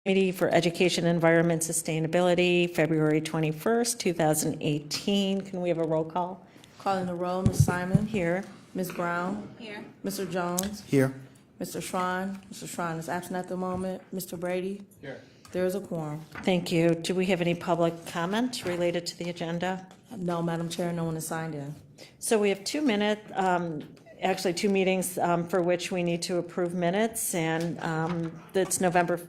Committee for Education, Environment, Sustainability, February 21st, 2018. Can we have a roll call? Calling the roll, Ms. Simon. Here. Ms. Brown. Here. Mr. Jones. Here. Mr. Schrein. Mr. Schrein is absent at the moment. Mr. Brady. Here. There is a quorum. Thank you. Do we have any public comment related to the agenda? No, Madam Chair, no one is signed in. So we have 2 minutes, actually 2 meetings for which we need to approve minutes, and that's November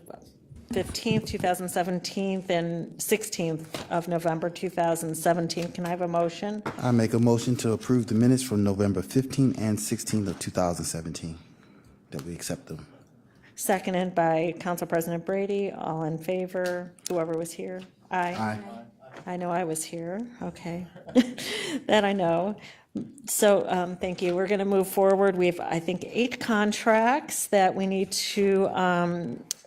15th, 2017, and 16th of November 2017. Can I have a motion? I make a motion to approve the minutes from November 15th and 16th of 2017, that we accept them. Seconded by Council President Brady. All in favor? Whoever was here? Aye. Aye. I know I was here. Okay. That I know. So thank you. We're going to move forward. We have, I think, 8 contracts that we need to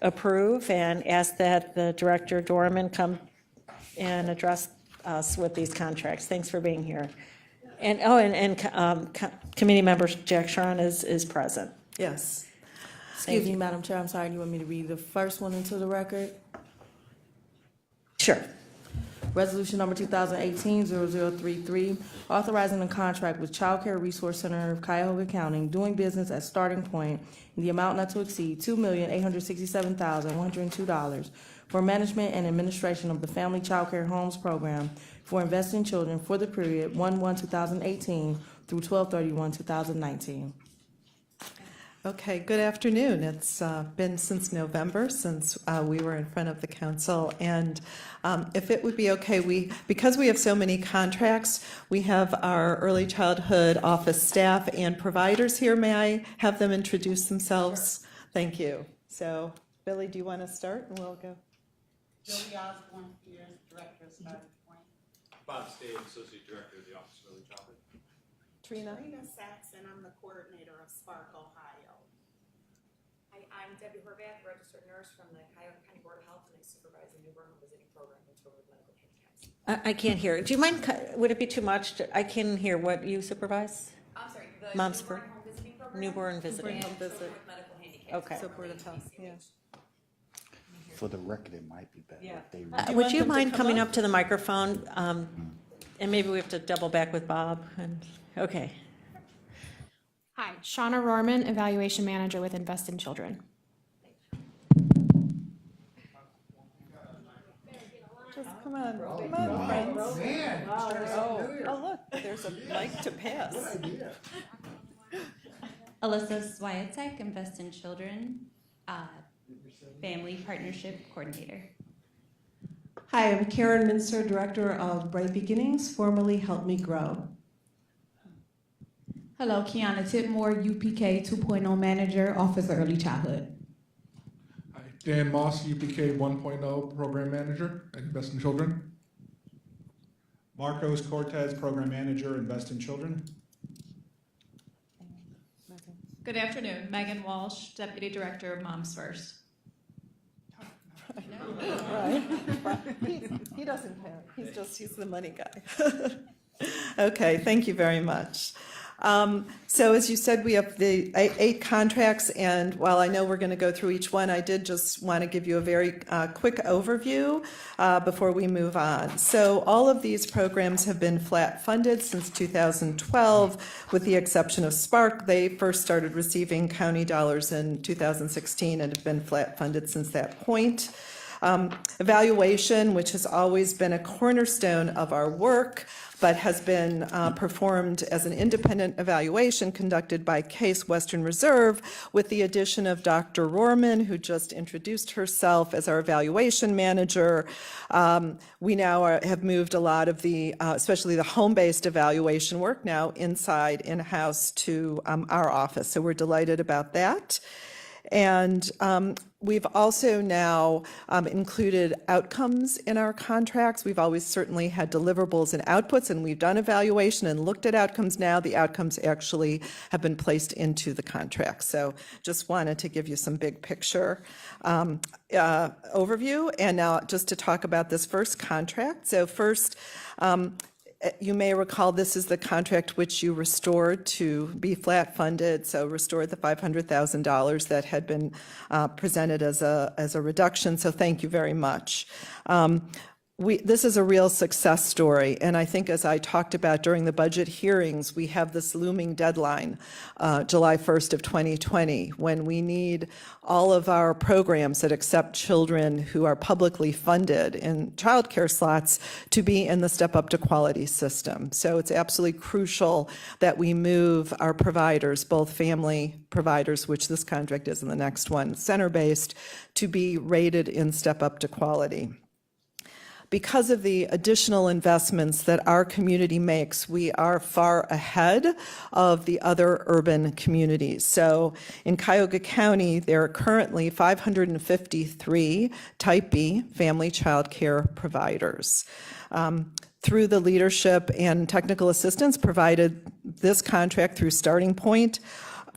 approve, and ask that the Director Dorman come and address us with these contracts. Thanks for being here. And committee member Jack Schrein is present. Yes. Excuse me, Madam Chair, I'm sorry, you want me to read the first one into the record? Sure. Resolution number 2018-0033, authorizing a contract with Child Care Resource Center of Cuyahoga County, doing business at Starting Point in the amount not to exceed $2,867,102 for management and administration of the Family Child Care Homes Program for investing children for the period 1/1/2018 through 12/31/2019. Okay, good afternoon. It's been since November since we were in front of the council, and if it would be okay, because we have so many contracts, we have our early childhood office staff and providers here. May I have them introduce themselves? Sure. Thank you. So, Billy, do you want to start, and we'll go? Joey Osborne, Director of Starting Point. Bob Stave, Associate Director of the Office of Early Childhood. Trina? Saxon, I'm the coordinator of SPARC, Ohio. Hi, I'm Debbie Horvath, registered nurse from the Cuyahoga County Board of Health, and I supervise the newborn home visiting program for children with medical handicaps. I can't hear. Do you mind, would it be too much? I can hear what you supervise? I'm sorry, the Mom's newborn for- home visiting program. Newborn visiting. And home visit. children with medical handicaps. Okay. So Board of Health, yeah. For the record, it might be better if they read. you Would want you them to mind come coming up? up to the microphone? And maybe we have to double back with Bob. Okay. Hi, Shauna Rorman, Evaluation Manager with Invest in Children. Just come on, friends. Oh, look, there's a mic to pass. Alyssa Swiatek, Invest in Children, Family Partnership Coordinator. Hi, I'm Karen Minster, Director of Bright Beginnings, formerly Help Me Grow. Hello, Kiana Titmore, UPK 2.0 Manager, Office of Early Childhood. Hi, Dan Moss, UPK 1.0 Program Manager at Invest in Children. Marcos Cortez, Program Manager, Invest in Children. Good afternoon, Megan Walsh, Deputy Director of Moms First. Right. He doesn't care. He's the money guy. Okay, thank you very much. So as you said, we have the 8 contracts, and while I know we're going to go through each one, I did just want to give you a very quick overview before we move on. So all of these programs have been flat funded since 2012, with the exception of SPARC. They first started receiving county dollars in 2016 and have been flat funded since that point. Evaluation, which has always been a cornerstone of our work, but has been performed as an independent evaluation conducted by Case Western Reserve, with the addition of Dr. Rorman, who just introduced herself as our evaluation manager. We now have moved a lot of the, especially the home-based evaluation work now in-house to our office. So we're delighted about that. And we've also now included outcomes in our contracts. We've always certainly had deliverables and outputs, and we've done evaluation and looked at outcomes. Now the outcomes actually have been placed into the contract. So just wanted to give you some big picture overview. And now just to talk about this first contract. So first, You may recall this is the contract which you restored to be flat funded, so restored the $500,000 that had been presented as a reduction, so thank you very much. This is a real success story, and I think as I talked about during the budget hearings, we have this looming deadline, July 1st of 2020, when we need all of our programs that accept children who are publicly funded in childcare slots to be in the Step Up to Quality system. So it's absolutely crucial that we move our providers, both family providers, which this contract is in the next one, center-based, to be rated in Step Up to Quality. Because of the additional investments that our community makes, we are far ahead of the other urban communities. So in Cuyahoga County, there are currently 553 Type B family child care providers. Through the leadership and technical assistance provided this contract through Starting Point,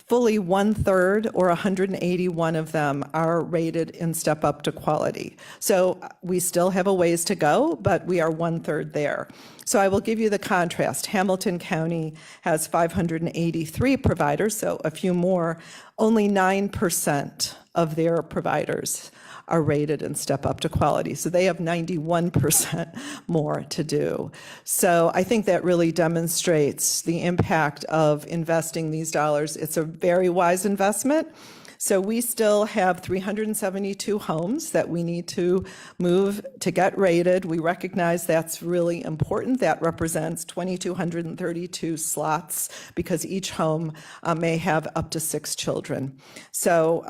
fully 1/3 or 181 of them are rated in Step Up to Quality. So we still have a ways to go, but we are 1/3 there. So I will give you the contrast. Hamilton County has 583 providers, so a few more. Only 9% of their providers are rated in Step Up to Quality. So they have 91% more to do. So I think that really demonstrates the impact of investing these dollars. It's a very wise investment. So we still have 372 homes that we need to move to get rated. We recognize that's really important. That represents 2,232 slots because each home may have up to 6 children. So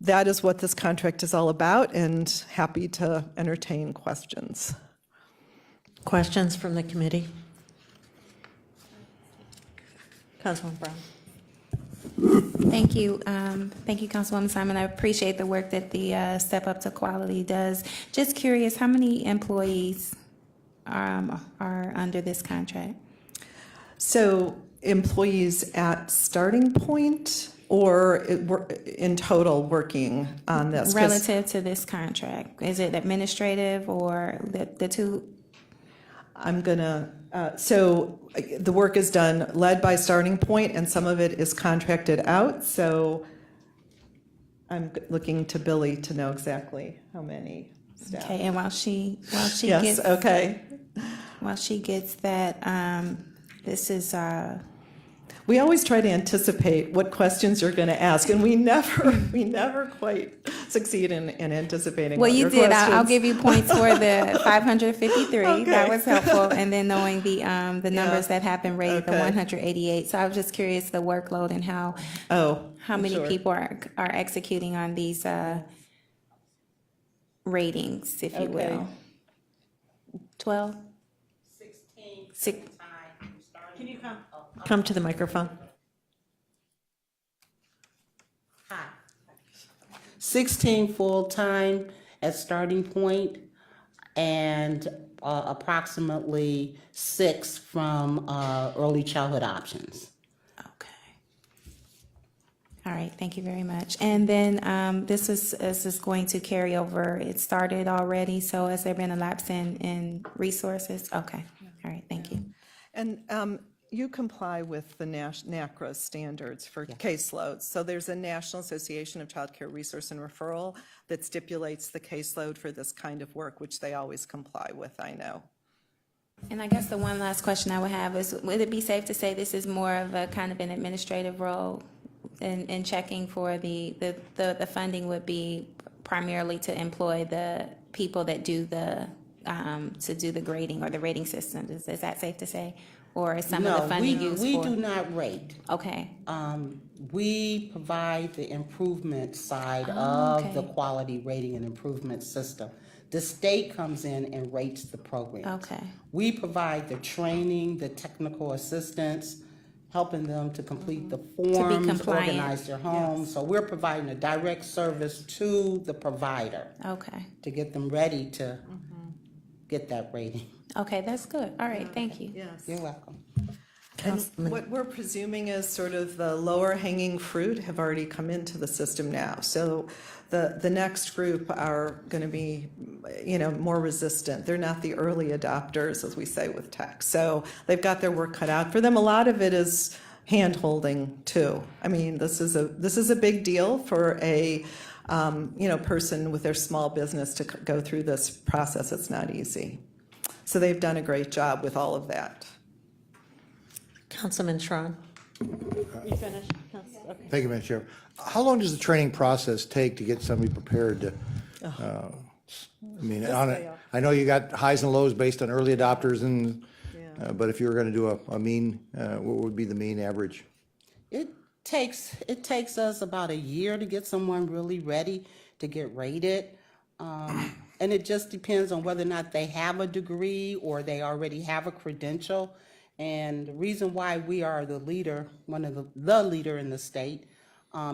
that is what this contract is all about, and happy to entertain questions. Questions from the committee? Councilwoman Brown. Thank you. Thank you, Councilwoman Simon. I appreciate the work that the Step Up to Quality does. Just curious, how many employees are under this contract? So employees at Starting Point or in total working on this? Relative to this contract, is it administrative or the two? I'm gonna, so the work is done, led by Starting Point, and some of it is contracted out, so I'm looking to Billy to know exactly how many staff. Okay, and while she Yes, gets okay. while she gets that, this is we always try to anticipate what questions you're going to ask, and we never quite succeed in anticipating. well, what you your did. questions. I'll give you points for the 553. Okay. That was helpful, and then knowing the numbers that have been rated, the Okay. 188. So I was just curious the workload and how many sure. people are executing on these ratings, if you Okay. will. 12. 16 Can you come to the microphone? Hi. 16 full-time at Starting Point, and approximately 6 from Early Childhood Options. All right, thank you very much. And then this is going to carry over. It started already, so has there been a lapse in resources? Okay, all right, thank you. And you comply with the NACRA standards for caseloads. So there's a National Association of Child Care Resource and Referral that stipulates the caseload for this kind of work, which they always comply with, I know. And I guess the one last question I would have is, would it be safe to say this is more of a kind of an administrative role in checking for the funding would be primarily to employ the people that do the grading or the rating system? Is that safe to say? Or is some of the funding used for? We do not rate. Okay. We provide the improvement side of the quality rating and improvement system. The state comes in and rates the program. Okay. We provide the training, the technical assistance, helping them to complete the forms, compliant. organize their homes. So we're providing a direct service to the provider. Okay. To get them ready to get that rating. Okay, that's good. All right, thank you. Yes. You're welcome. And what we're presuming is sort of the lower hanging fruit have already come into the system now. So the next group are going to be, more resistant. They're not the early adopters, as we say with tech. So they've got their work cut out for them. A lot of it is hand holding too. I mean, this is a big deal for a person with their small business to go through this process. It's not easy. So they've done a great job with all of that. Councilman Schron. You finished? Okay. Thank you, Madam Chair. How long does the training process take to get somebody prepared to, I know you got highs and lows based on early adopters and, but if you were going to do a mean, what would be the mean average? It takes us about a year to get someone really ready to get rated. And it just depends on whether or not they have a degree or they already have a credential. And the reason why we are the leader, one of the leader in the state,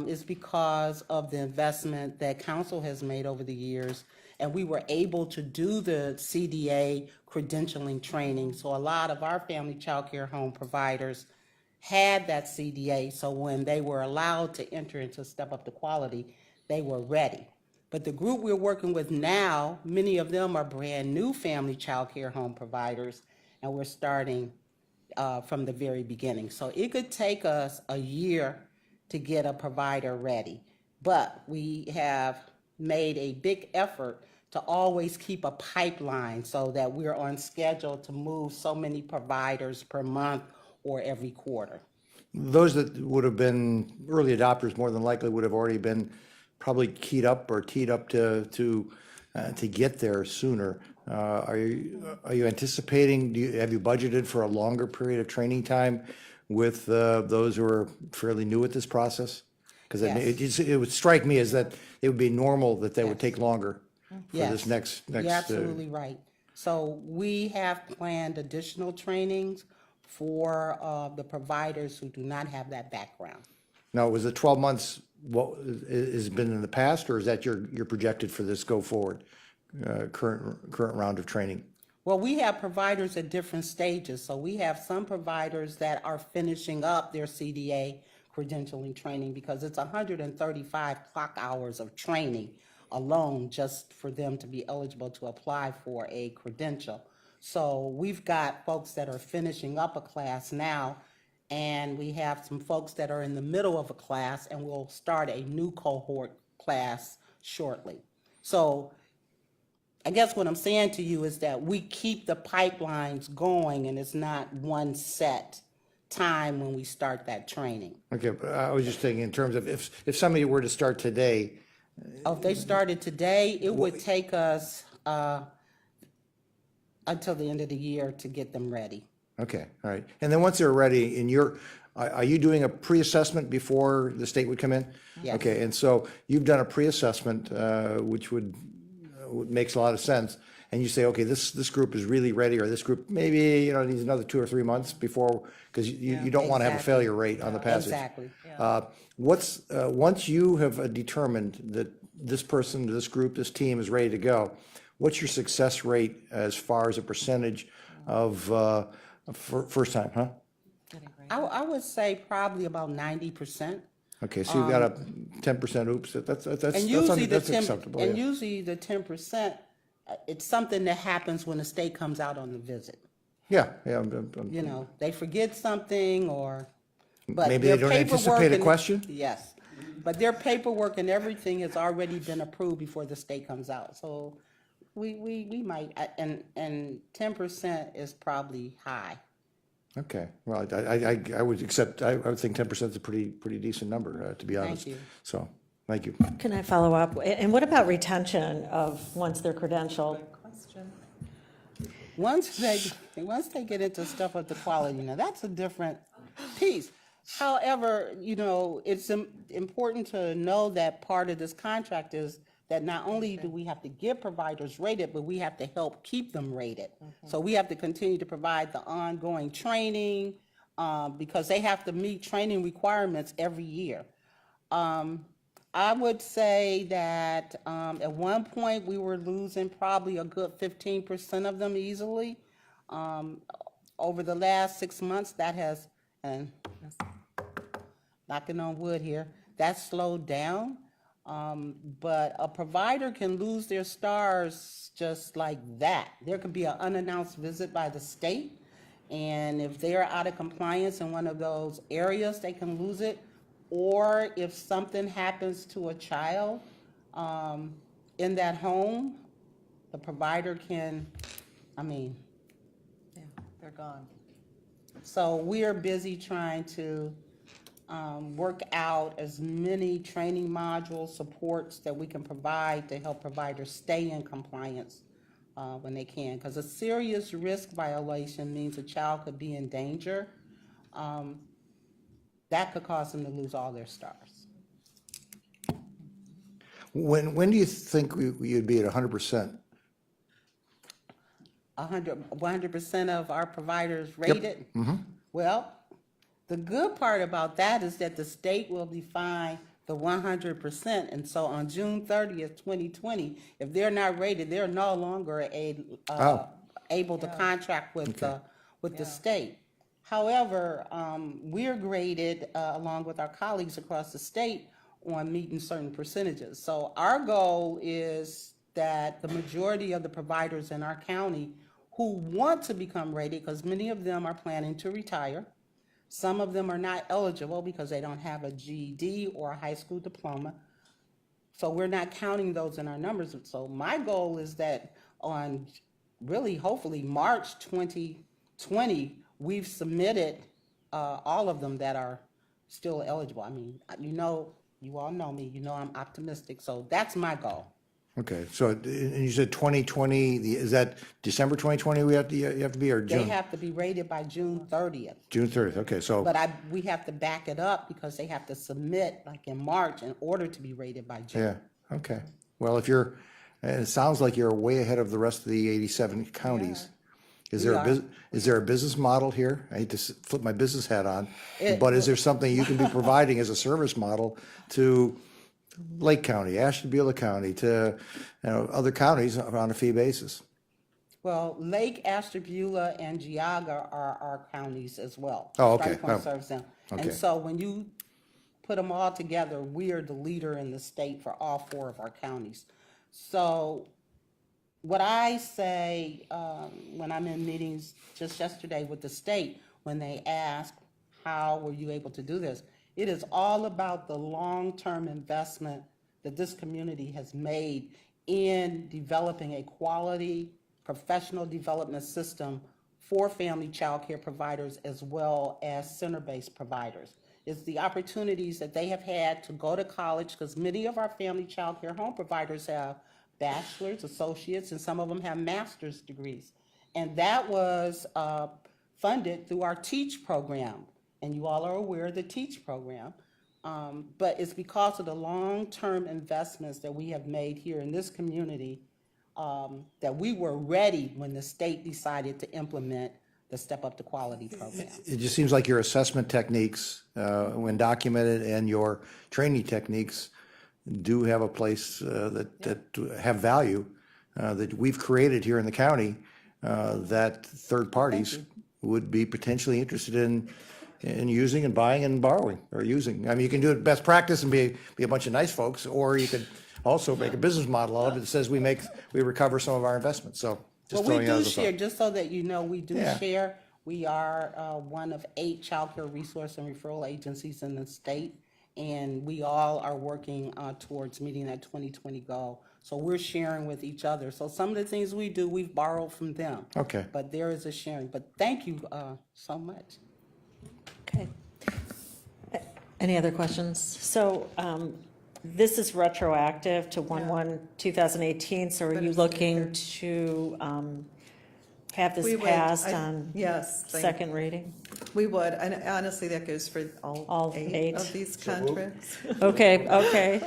is because of the investment that council has made over the years. And we were able to do the CDA credentialing training. So a lot of our family child care home providers had that CDA. So when they were allowed to enter into Step Up to Quality, they were ready. But the group we're working with now, many of them are brand new family child care home providers, and we're starting from the very beginning. So it could take us a year to get a provider ready. But we have made a big effort to always keep a pipeline so that we're on schedule to move so many providers per month or every quarter. Those that would have been early adopters more than likely would have already been probably keyed up or teed up to get there sooner. Are you anticipating, have you budgeted for a longer period of training time with those who are fairly new at this process? Because it would strike me as that it would be normal that they would take longer for this next. You're absolutely right. So we have planned additional trainings for the providers who do not have that background. Now, was it 12 months what has been in the past, or is that your projected for this go forward current round of training? Well, we have providers at different stages. So we have some providers that are finishing up their CDA credentialing training because it's 135 clock hours of training alone just for them to be eligible to apply for a credential. So we've got folks that are finishing up a class now, and we have some folks that are in the middle of a class, and we'll start a new cohort class shortly. So I guess what I'm saying to you is that we keep the pipelines going, and it's not one set time when we start that training. Okay, but I was just thinking in terms of if somebody were to start today. If they started today, it would take us until the end of the year to get them ready. Okay, all right. And then once they're ready, are you doing a pre-assessment before the state would come in? Yes. Okay, and so you've done a pre-assessment, which makes a lot of sense. And you say, okay, this group is really ready, or this group maybe needs another 2 or 3 months before, because you don't want to have a failure rate on the passage. Exactly. Once you have determined that this person, this group, this team is ready to go, what's your success rate as far as a percentage of first time, huh? I would say probably about 90%. Okay, so you've got a 10% oops. That's acceptable. And usually the 10%, it's something that happens when the state comes out on the visit. Yeah. They forget something, but maybe they don't anticipate a question. Yes, but their paperwork and everything has already been approved before the state comes out. So we might, and 10% is probably high. Okay, well, I would accept. I would think 10% is a pretty decent number, to be honest. Thank you. So, thank you. Can I follow up? And what about retention of once they're credentialed? Once they get into Step Up to Quality, that's a different piece. However, it's important to know that part of this contract is that not only do we have to get providers rated, but we have to help keep them rated. So we have to continue to provide the ongoing training because they have to meet training requirements every year. I would say that at one point we were losing probably a good 15% of them easily. Over the last 6 months, that has and knocking on wood here, that's slowed down. But a provider can lose their stars just like that. There could be an unannounced visit by the state, and if they're out of compliance in one of those areas, they can lose it. Or if something happens to a child in that home, the provider can, They're gone. so we're busy trying to work out as many training modules, supports that we can provide to help providers stay in compliance when they can. Because a serious risk violation means a child could be in danger. That could cause them to lose all their stars. When do you think you'd be at 100%? 100% of our providers rated? Well, the good part about that is that the state will define the 100%, and so on June 30th, 2020, if they're not rated, they're no longer able to contract with the state. However, we're graded along with our colleagues across the state on meeting certain percentages. So our goal is that the majority of the providers in our county who want to become rated, because many of them are planning to retire, some of them are not eligible because they don't have a GED or a high school diploma. So we're not counting those in our numbers. So my goal is that on really hopefully March 2020, we've submitted all of them that are still eligible. I mean, you all know me, I'm optimistic. So that's my goal. Okay, so, and you said 2020, is that December 2020 you have to be, or June? They have to be rated by June 30th. June 30th, okay, so. But we have to back it up because they have to submit like in March in order to be rated by June. Yeah, okay. Well, if you're, and it sounds like you're way ahead of the rest of the 87 counties. Is there a business model here? I hate to flip my business hat on, but is there something you can be providing as a service model to Lake County, Ashtabula County, to other counties on a fee basis? Well, Lake, Ashtabula, and Geauga are our counties as well. Oh, okay. Strike Point serves them. Okay. And so when you put them all together, we are the leader in the state for all 4 of our counties. So what I say when I'm in meetings just yesterday with the state, when they ask, how were you able to do this? It is all about the long-term investment that this community has made in developing a quality professional development system for family child care providers as well as center-based providers. It's the opportunities that they have had to go to college, because many of our family child care home providers have bachelor's, associates, and some of them have master's degrees. And that was funded through our TEACH program. And you all are aware of the TEACH program. But it's because of the long-term investments that we have made here in this community that we were ready when the state decided to implement the Step Up to Quality program. It just seems like your assessment techniques, when documented, and your training techniques do have a place that have value that we've created here in the county that third parties would be potentially interested in using and buying and borrowing or using. I mean, you can do it best practice and be a bunch of nice folks, or you could also make a business model out of it that says we recover some of our investments. So just well, we throwing it out do as a share, thought. just so that you know, we do Yeah. share. We are one of 8 child care resource and referral agencies in the state, and we all are working towards meeting that 2020 goal. So we're sharing with each other. So some of the things we do, we've borrowed from them. Okay. But there is a sharing. But thank you so much. Okay. Any other questions? So this is retroactive to 1/1/2018, so are you looking to have this We would. passed on Yes. second reading? We would, and honestly, that goes for all 8 of these contracts. Okay.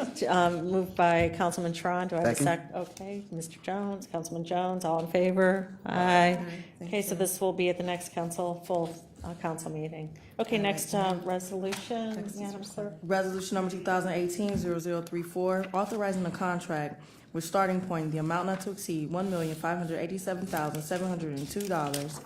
Moved by Councilman Tron. Do I have a Second. second? Okay, Mr. Jones, Councilman Jones, all in favor? Aye. Thank Okay, so this will be at the next full council meeting. Okay, next resolution, Madam Clerk. Resolution number 2018-0034, authorizing a contract with Starting Point, the amount not to exceed $1,587,702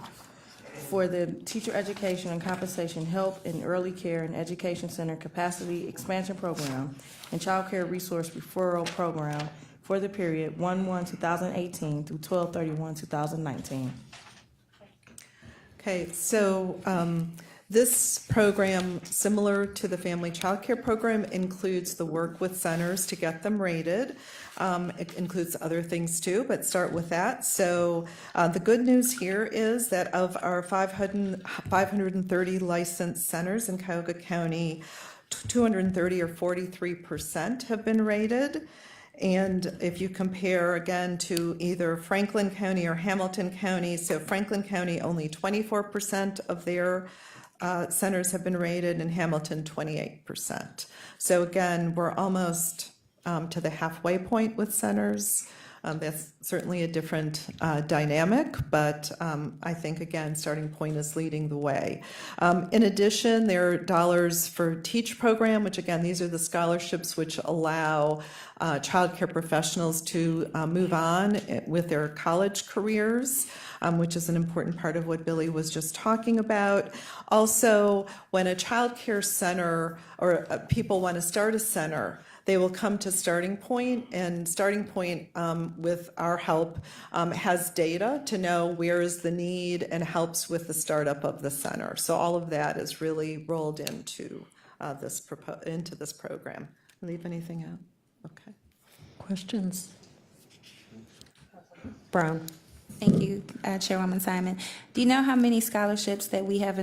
for the Teacher Education and Compensation Help in Early Care and Education Center Capacity Expansion Program and Child Care Resource Referral Program for the period 1/1/2018 through 12/31/2019. Okay, so this program, similar to the Family Child Care Program, includes the work with centers to get them rated. It includes other things too, but start with that. So the good news here is that of our 530 licensed centers in Cuyahoga County, 230 or 43% have been rated. And if you compare again to either Franklin County or Hamilton County, so Franklin County, only 24% of their centers have been rated, and Hamilton, 28%. So again, we're almost to the halfway point with centers. That's certainly a different dynamic, but I think, again, starting point is leading the way. In addition, there are dollars for TEACH program, which again, these are the scholarships which allow childcare professionals to move on with their college careers, which is an important part of what Billy was just talking about. Also, when a childcare center or people want to start a center, they will come to Starting Point, and Starting Point, with our help, has data to know where is the need and helps with the startup of the center. So all of that is really rolled into this program. Leave anything out? Okay. Questions? Brown. Thank you, Chairwoman Simon. Do you know how many scholarships that we have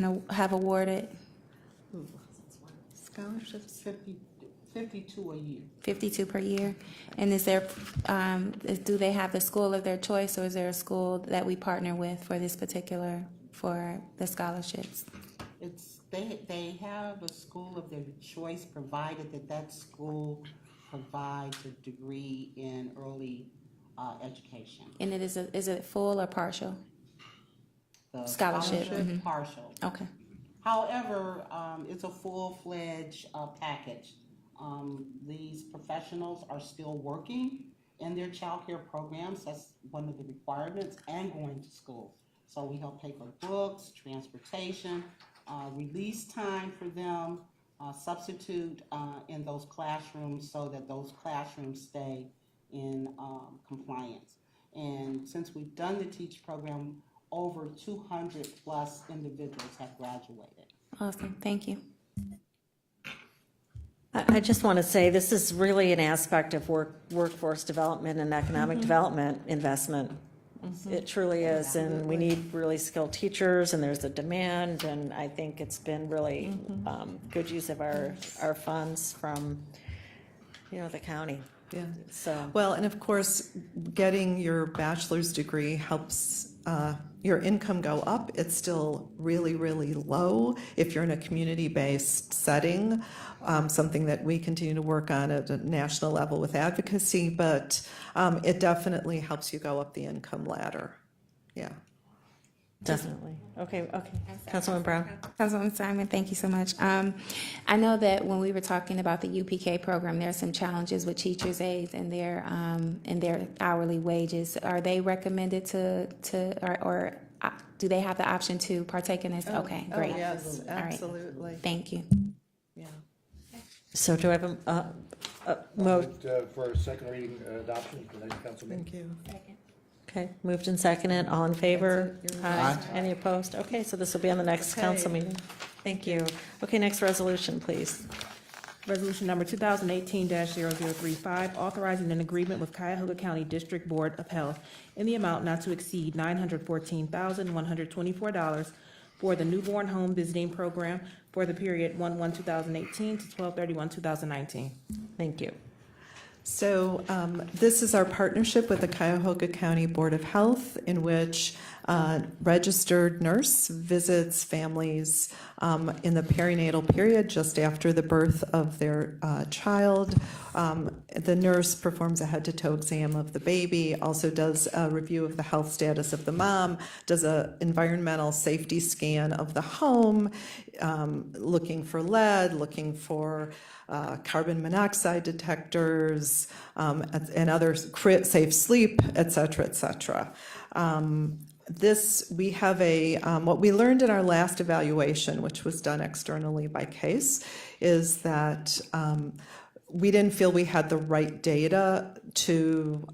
awarded? Scholarships, 52 a year. 52 per year? And is there, do they have the school of their choice, or is there a school that we partner with for this particular, for the scholarships? They have a school of their choice, provided that school provides a degree in early education. And is it full or partial? The Scholarship, mhm. Partial. Okay. However, it's a full-fledged package. These professionals are still working in their child care programs. That's one of the requirements, and going to school. So we help pay for books, transportation, release time for them, substitute in those classrooms so that those classrooms stay in compliance. And since we've done the TEACH program, over 200 plus individuals have graduated. Awesome, thank you. I just want to say, this is really an aspect of workforce development and economic development investment. It truly is, and we need really skilled teachers, and there's a demand, and I think it's been really good use of our funds from, the county. Yeah. So. Well, and of course, getting your bachelor's degree helps your income go up. It's still really, really low if you're in a community-based setting, something that we continue to work on at a national level with advocacy, but it definitely helps you go up the income ladder. Yeah. Definitely. Okay. Councilwoman Brown. Councilwoman Simon, thank you so much. I know that when we were talking about the UPK program, there are some challenges with teachers' aides and their hourly wages. Are they recommended or do they have the option to partake in this? Okay, great. Oh, yes, absolutely. All right. Thank you. Yeah. So do I have a move? For a second reading adoption for the next council meeting. Thank you. Okay, moved and seconded, all in favor? That's it. Aye. Any opposed? Okay, so this will be on the next council Okay. meeting. Thank you. Okay, next resolution, please. Resolution number 2018-0035, authorizing an agreement with Cuyahoga County District Board of Health in the amount not to exceed $914,124 for the newborn home visiting program for the period 1/1/2018 to 12/31/2019. Thank you. So this is our partnership with the Cuyahoga County Board of Health, in which a registered nurse visits families in the perinatal period just after the birth of their child. The nurse performs a head-to-toe exam of the baby, also does a review of the health status of the mom, does an environmental safety scan of the home, looking for lead, looking for carbon monoxide detectors, and other safe sleep, et cetera, et cetera. we have what we learned in our last evaluation, which was done externally by CASE, is that we didn't feel we had the right data to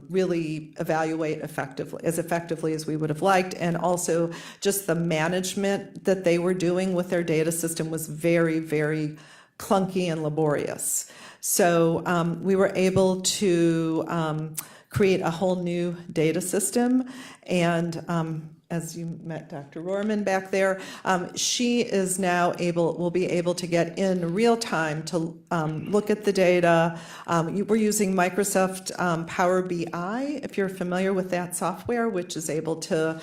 really evaluate effectively as we would have liked. And also just the management that they were doing with their data system was very, very clunky and laborious. So we were able to create a whole new data system. And as you met Dr. Rohrman back there, she is now will be able to get in real time to look at the data. We're using Microsoft Power BI, if you're familiar with that software, which is able to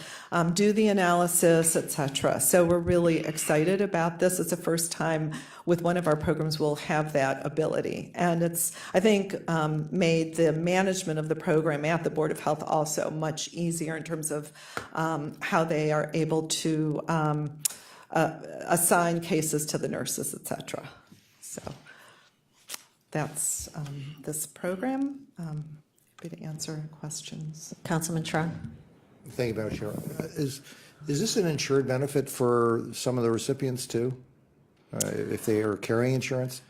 do the analysis, et cetera. So we're really excited about this. It's the first time with one of our programs we'll have that ability. And it's, I think, made the management of the program at the Board of Health also much easier in terms of how they are able to assign cases to the nurses, et cetera. So that's this program. Happy to answer questions. Councilman Tron. Thank you, Madam Chair. Is this an insured benefit for some of the recipients too? If they are carrying insurance?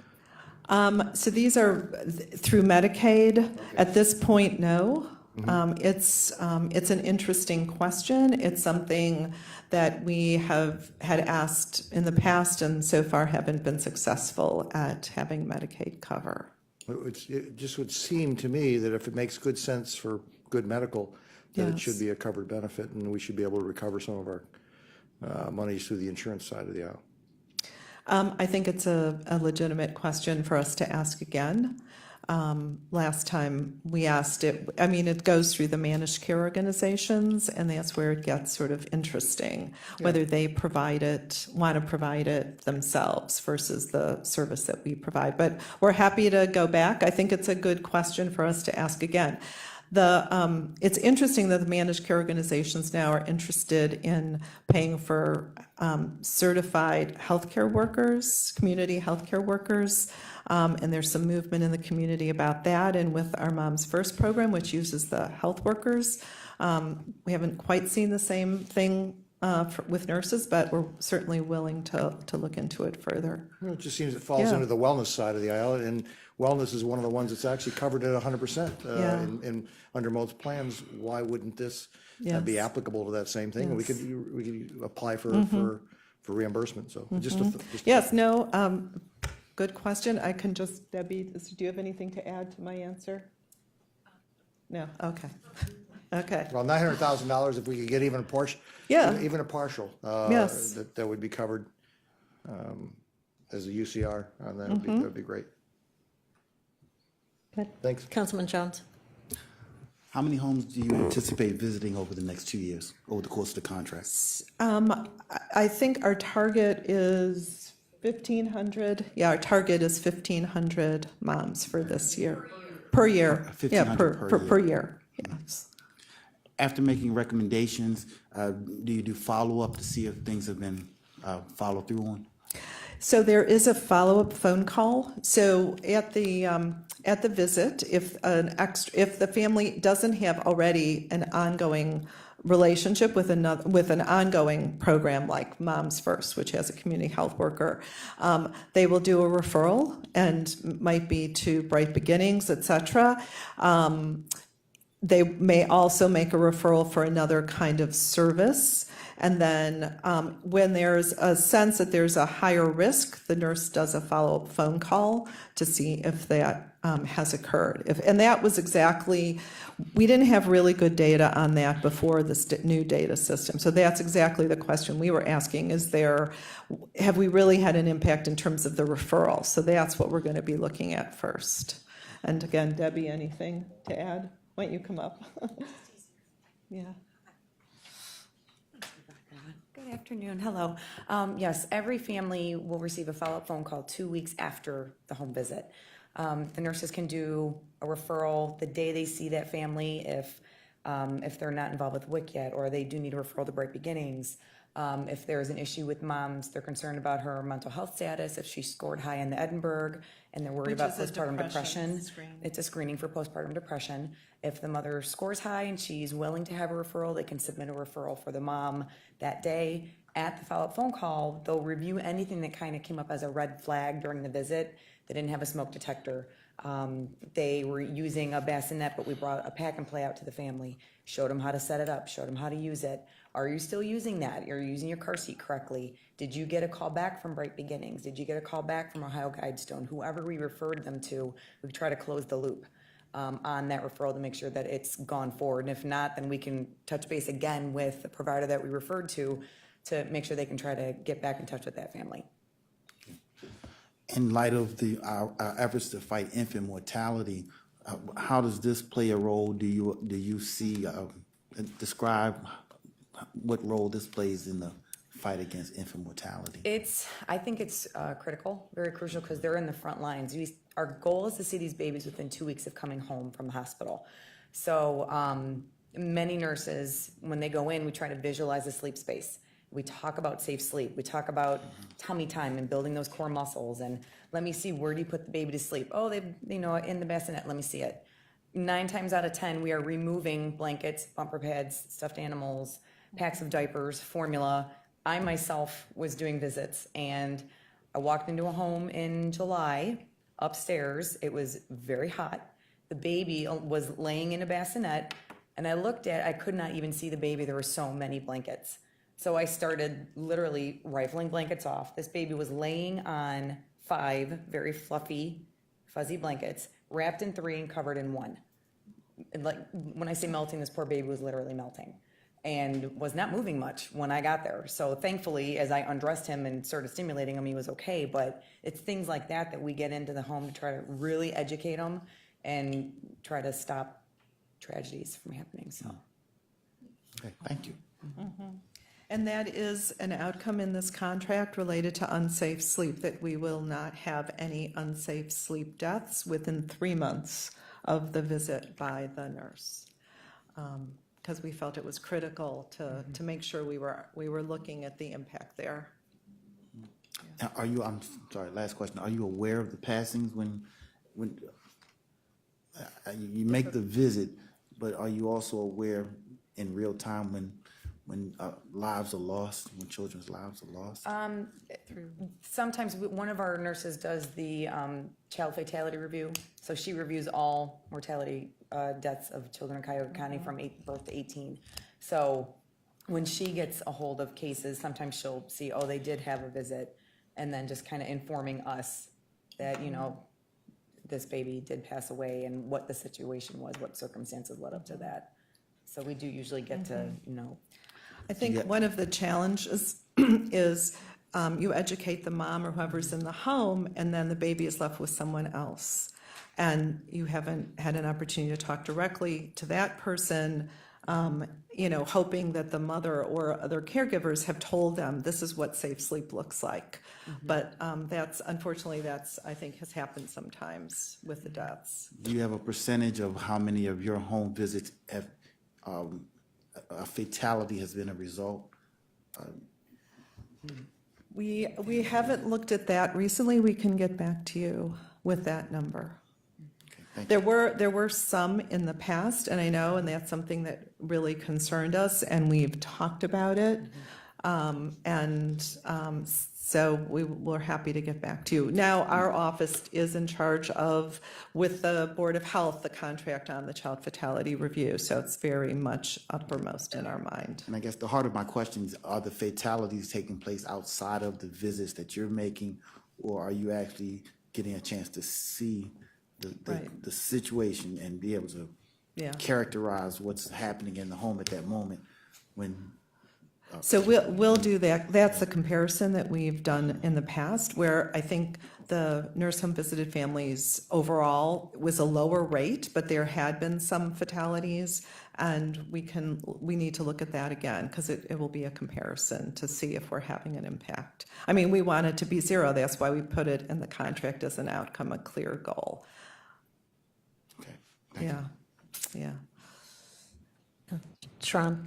So these are through Medicaid. At this point, no. It's an interesting question. It's something that we have had asked in the past and so far haven't been successful at having Medicaid cover. It just would seem to me that if it makes good sense for good medical, that it should be a covered benefit, and we should be able to recover some of our monies through the insurance side of the aisle. I think it's a legitimate question for us to ask again. Last time we asked it, I mean, it goes through the managed care organizations, and that's where it gets sort of interesting, whether they want to provide it themselves versus the service that we provide. But we're happy to go back. I think it's a good question for us to ask again. It's interesting that the managed care organizations now are interested in paying for certified healthcare workers, community healthcare workers, and there's some movement in the community about that. And with our Moms First program, which uses the health workers, we haven't quite seen the same thing with nurses, but we're certainly willing to look into it further. Well, it just seems it falls into the wellness side of the aisle, and wellness is one of the ones that's actually covered at 100% in under most plans. Why wouldn't this be applicable to that same thing? Yes. And we could apply for reimbursement. So good question. I can just, Debbie, do you have anything to add to my answer? No. Okay. Okay. Well, $900,000 if we could get even a portion, even a partial, that would be covered as a UCR, that would be great. Good. Thanks. Councilman Jones. How many homes do you anticipate visiting over the next 2 years, over the course of the contract? I think our target is 1,500. Yeah, our target is 1,500 moms for this year. Per year. Yeah, per year. Yes. After making recommendations, do you do follow-up to see if things have been followed through on? So there is a follow-up phone call. So at the visit, if the family doesn't have already an ongoing relationship with an ongoing program like Moms First, which has a community health worker, they will do a referral and might be to Bright Beginnings, et cetera. They may also make a referral for another kind of service. And then when there's a sense that there's a higher risk, the nurse does a follow-up phone call to see if that has occurred. And that was exactly, we didn't have really good data on that before this new data system. So that's exactly the question we were asking, have we really had an impact in terms of the referral? So that's what we're going to be looking at first. And again, Debbie, anything to add? Why don't you come up? Yeah. Good afternoon. Hello. Yes, every family will receive a follow-up phone call 2 weeks after the home visit. The nurses can do a referral the day they see that family if they're not involved with WIC yet, or they do need a referral to Bright Beginnings. If there's an issue with moms, they're concerned about her mental health status, if she scored high in the Edinburgh, and they're worried Which about is a postpartum depression depression. screening. It's a screening for postpartum depression. If the mother scores high and she's willing to have a referral, they can submit a referral for the mom that day. At the follow-up phone call, they'll review anything that kind of came up as a red flag during the visit. They didn't have a smoke detector. They were using a bassinet, but we brought a pack and play out to the family, showed them how to set it up, showed them how to use it. Are you still using that? Are you using your car seat correctly? Did you get a call back from Bright Beginnings? Did you get a call back from Ohio Guidestone? Whoever we referred them to, we try to close the loop on that referral to make sure that it's gone forward. And if not, then we can touch base again with the provider that we referred to make sure they can try to get back in touch with that family. In light of our efforts to fight infant mortality, how does this play a role? Do you see, describe what role this plays in the fight against infant mortality? I think it's critical, very crucial, because they're in the front lines. Our goal is to see these babies within 2 weeks of coming home from the hospital. So many nurses, when they go in, we try to visualize a sleep space. We talk about safe sleep. We talk about tummy time and building those core muscles. And let me see, where do you put the baby to sleep? Oh, in the bassinet. Let me see it. 9 times out of 10, we are removing blankets, bumper pads, stuffed animals, packs of diapers, formula. I myself was doing visits, and I walked into a home in July upstairs. It was very hot. The baby was laying in a bassinet, and I could not even see the baby. There were so many blankets. So I started literally rifling blankets off. This baby was laying on 5 very fluffy, fuzzy blankets, wrapped in 3 and covered in 1. And like, when I say melting, this poor baby was literally melting and was not moving much when I got there. So thankfully, as I undressed him and started stimulating him, he was okay. But it's things like that we get into the home to try to really educate them and try to stop tragedies from happening. So, Okay, thank you. And that is an outcome in this contract related to unsafe sleep, that we will not have any unsafe sleep deaths within 3 months of the visit by the nurse. Because we felt it was critical to make sure we were looking at the impact there. Now, I'm sorry, last question. Are you aware of the passings when you make the visit, but are you also aware in real time when lives are lost, when children's lives are lost? sometimes one of our nurses does the child fatality review. So she reviews all mortality deaths of children in Cuyahoga County from birth to 18. So when she gets a hold of cases, sometimes she'll see, oh, they did have a visit, and then just kind of informing us that, this baby did pass away and what the situation was, what circumstances led up to that. So we do usually get to, I think one of the challenges is you educate the mom or whoever's in the home, and then the baby is left with someone else. And you haven't had an opportunity to talk directly to that person, hoping that the mother or other caregivers have told them this is what safe sleep looks like. But unfortunately, I think has happened sometimes with the deaths. Do you have a percentage of how many of your home visits have a fatality has been a result? We haven't looked at that recently. We can get back to you with that number. There were some in the past, and I know, and that's something that really concerned us, and we've talked about it. So we're happy to get back to you. Now, our office is in charge of, with the Board of Health, the contract on the child fatality review, so it's very much uppermost in our mind. And I guess the heart of my question is, are the fatalities taking place outside of the visits that you're making, or are you actually getting a chance to see the situation and be able to characterize what's happening in the home at that moment when? So we'll do that. That's a comparison that we've done in the past, where I think the nurse home visited families overall was a lower rate, but there had been some fatalities, and we need to look at that again, because it will be a comparison to see if we're having an impact. I mean, we want it to be 0. That's why we put it in the contract as an outcome, a clear goal. Sharon?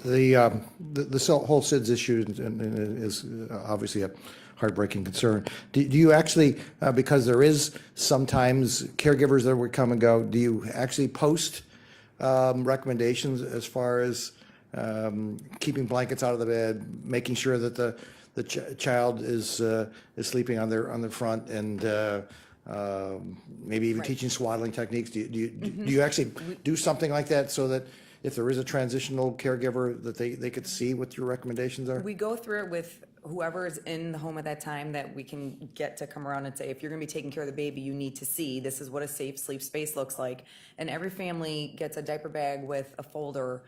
whole SIDS issue is obviously a heartbreaking concern. Do you actually, because there is sometimes caregivers that would come and go, do you actually post recommendations as far as keeping blankets out of the bed, making sure that the child is sleeping on their front, and maybe even teaching swaddling techniques? Do you actually do something like that so that if there is a transitional caregiver that they could see what your recommendations are? We go through it with whoever is in the home at that time that we can get to come around and say, if you're gonna be taking care of the baby, you need to see, this is what a safe sleep space looks like. And every family gets a diaper bag with a folder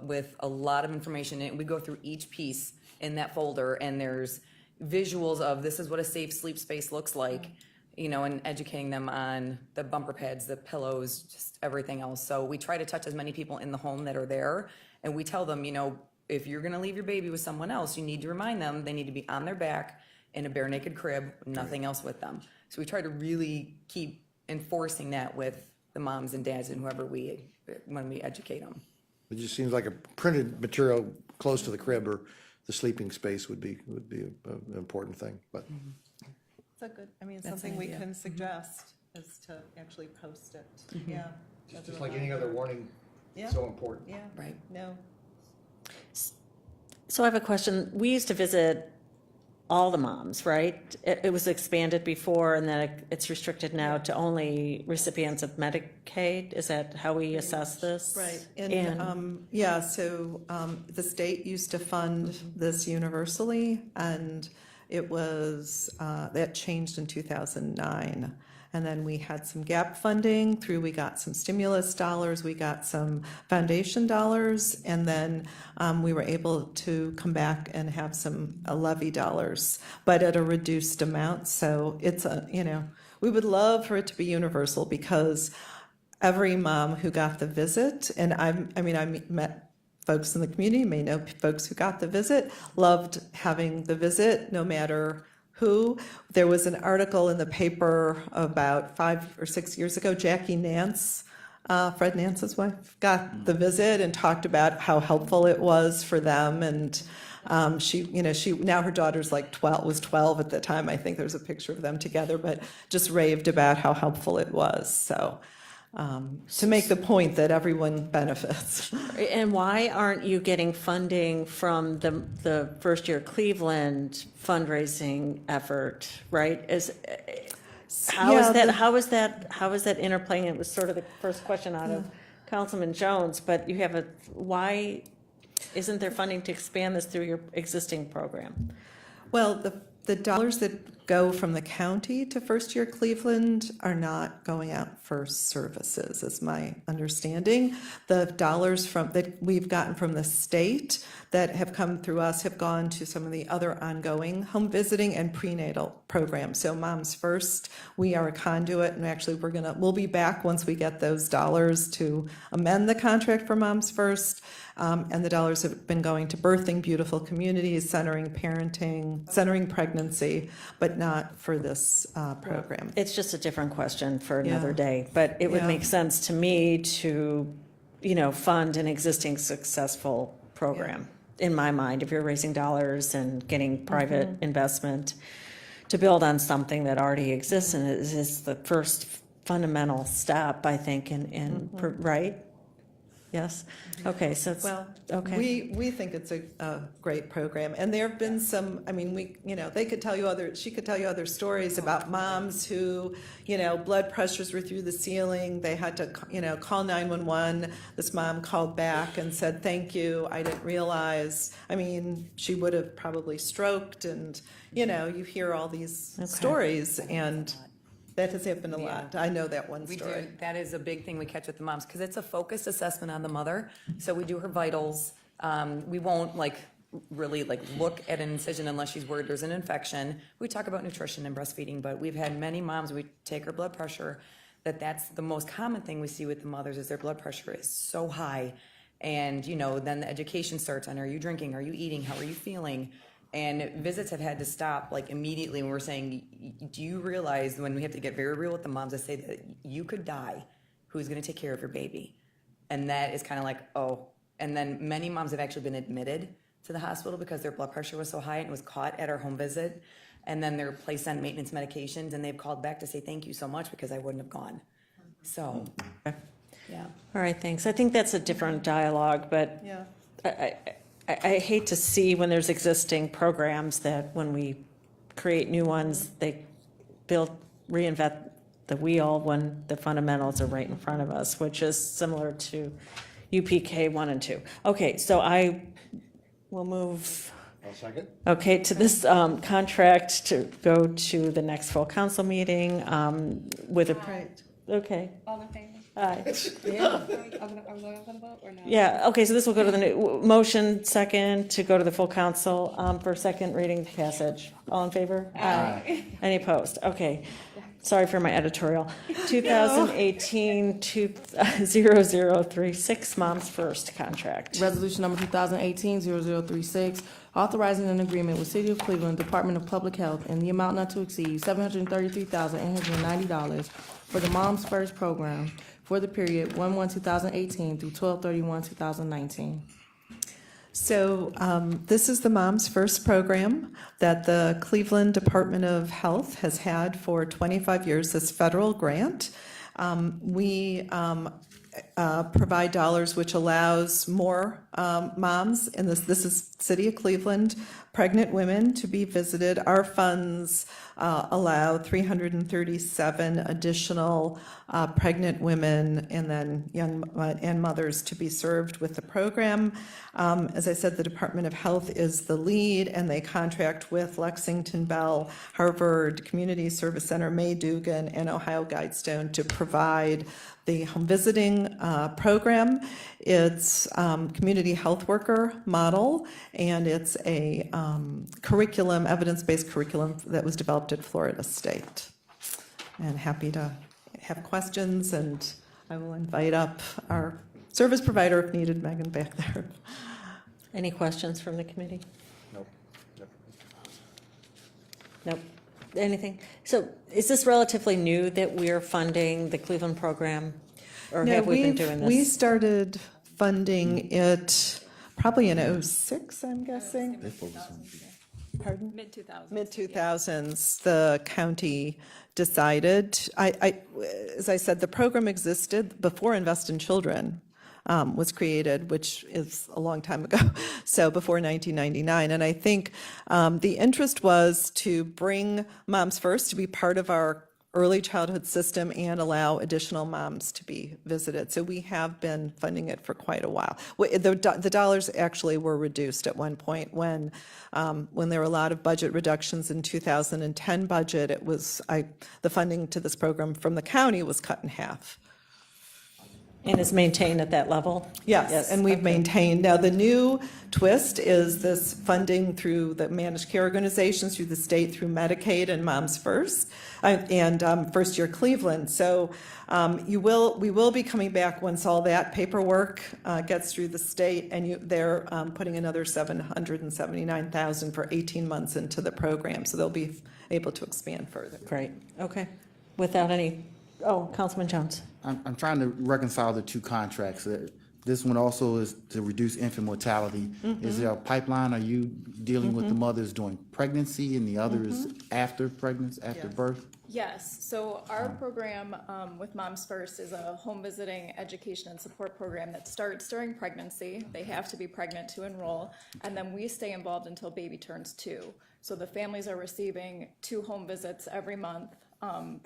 with a lot of information. And we go through each piece in that folder, and there's visuals of this is what a safe sleep space looks like, you know, and educating them on the bumper pads, the pillows, just everything else. So we try to touch as many people in the home that are there, and we tell them, you know, if you're gonna leave your baby with someone else, you need to remind them they need to be on their back in a bare naked crib, nothing else with them. So we try to really keep enforcing that with the moms and dads and whoever when we educate them. It just seems like a printed material close to the crib or the sleeping space would be an important thing, but. It's a good, I mean, That's something an we idea. can suggest is to actually post it, yeah. Just like any other warning, Yeah. so important. Yeah, Right. no. So I have a question. We used to visit all the moms, right? It was expanded before, and then it's restricted now to only recipients of Medicaid. Is that how we assess this? Right, and, yeah, so the state used to fund this universally, and it was, that changed in 2009. And then we had some gap funding we got some stimulus dollars, we got some foundation dollars, and then we were able to come back and have some levy dollars, but at a reduced amount. So it's we would love for it to be universal, because every mom who got the visit, and I met folks in the community, may know folks who got the visit, loved having the visit no matter who. There was an article in the paper about 5 or 6 years ago, Jackie Nance, Fred Nance's wife, got the visit and talked about how helpful it was for them. And she now her daughter's like 12 at the time. I think there's a picture of them together, but just raved about how helpful it was. So to make the point that everyone benefits. And why aren't you getting funding from the First Year Cleveland fundraising effort, right? How is that interplaying? It was sort of the first question out of Councilman Jones, but why isn't there funding to expand this through your existing program? Well, the dollars that go from the county to First Year Cleveland are not going out for services, is my understanding. The dollars that we've gotten from the state that have come through us have gone to some of the other ongoing home visiting and prenatal programs. So Moms First, we are a conduit, and actually we'll be back once we get those dollars to amend the contract for Moms First. And the dollars have been going to birthing beautiful communities, centering parenting, centering pregnancy, but not for this program. It's just a different question for another Yeah. day, but it would Yeah. make sense to me to, fund an existing successful program. In my mind, if you're raising dollars and getting private investment to build on something that already exists, and it is the first fundamental step, I think, right? Yes? Okay, so it's, okay. We think it's a great program, and there have been some, they could tell you she could tell you other stories about moms who, blood pressures were through the ceiling, they had to, call 911. This mom called back and said, "Thank you, I didn't realize." She would have probably stroked, and, you hear all these stories, and that has happened a lot. I know that one story. We do. That is a big thing we catch with the moms, because it's a focused assessment on the mother. So we do her vitals. We won't really look at an incision unless she's worried there's an infection. We talk about nutrition and breastfeeding, but we've had many moms, we take her blood pressure, that's the most common thing we see with the mothers is their blood pressure is so high. And, then the education starts on, are you drinking? Are you eating? How are you feeling? And visits have had to stop immediately when we're saying, do you realize, when we have to get very real with the moms, I say that you could die, who's going to take care of your baby? And that is kind of oh, And then many moms have actually been admitted to the hospital because their blood pressure was so high and it was caught at our home visit. And then they're placed on maintenance medications and they've called back to say, thank you so much because I wouldn't have gone. So, yeah. All right, thanks. I think that's a different dialogue, but Yeah. I hate to see when there's existing programs that when we create new ones, they reinvent the wheel when the fundamentals are right in front of us, which is similar to UPK 1 and 2. Okay, so I will move. I'll second. Okay, to this contract to go to the next full council meeting with a. Right. Okay. All in favor? Aye. Are we gonna vote or no? Yeah, okay, so this will go to the motion second to go to the full council for second reading passage. All in favor? Aye. Any opposed? Okay. Sorry for my editorial. 2018-0036 Moms First contract. Resolution number 2018-0036, authorizing an agreement with City of Cleveland Department of Public Health in the amount not to exceed $733,890 for the Moms First program for the period 1/1/2018 through 12/31/2019. So this is the Moms First program that the Cleveland Department of Health has had for 25 years, this federal grant. We provide dollars which allows more moms, and this is City of Cleveland, pregnant women to be visited. Our funds allow 337 additional pregnant women and then young and mothers to be served with the program. As I said, the Department of Health is the lead, and they contract with Lexington Bell, Harvard Community Service Center, May Dugan, and Ohio Guidestone to provide the home visiting program. It's community health worker model, and it's a curriculum, evidence-based curriculum that was developed at Florida State. And happy to have questions, and I will invite up our service provider if needed, Megan, back there. Any questions from the committee? Nope. Nope. Anything? So is this relatively new that we're funding the Cleveland program? Or No, have we been doing we this? started funding it probably in '06, I'm guessing. They focus on Pardon? Mid-2000s. Mid-2000s, the county decided, as I said, the program existed before Invest in Children was created, which is a long time ago, so before 1999. And I think the interest was to bring Moms First to be part of our early childhood system and allow additional moms to be visited. So we have been funding it for quite a while. The dollars actually were reduced at one point when there were a lot of budget reductions in 2010 budget. It was the funding to this program from the county was cut in half. And is maintained at that level? Yes, and we've maintained. Now, the new twist is this funding through the managed care organizations, through the state, through Medicaid and Moms First, and First Year Cleveland. So we will be coming back once all that paperwork gets through the state, and they're putting another $779,000 for 18 months into the program. So they'll be able to expand further. Great, okay. Without any, Councilman Jones. I'm trying to reconcile the two contracts. This one also is to reduce infant mortality. Is there a pipeline? Are you dealing with the mothers during pregnancy and the other is after pregnancy, after birth? Yes, so our program with Moms First is a home visiting education and support program that starts during pregnancy. They have to be pregnant to enroll, and then we stay involved until baby turns 2. So the families are receiving 2 home visits every month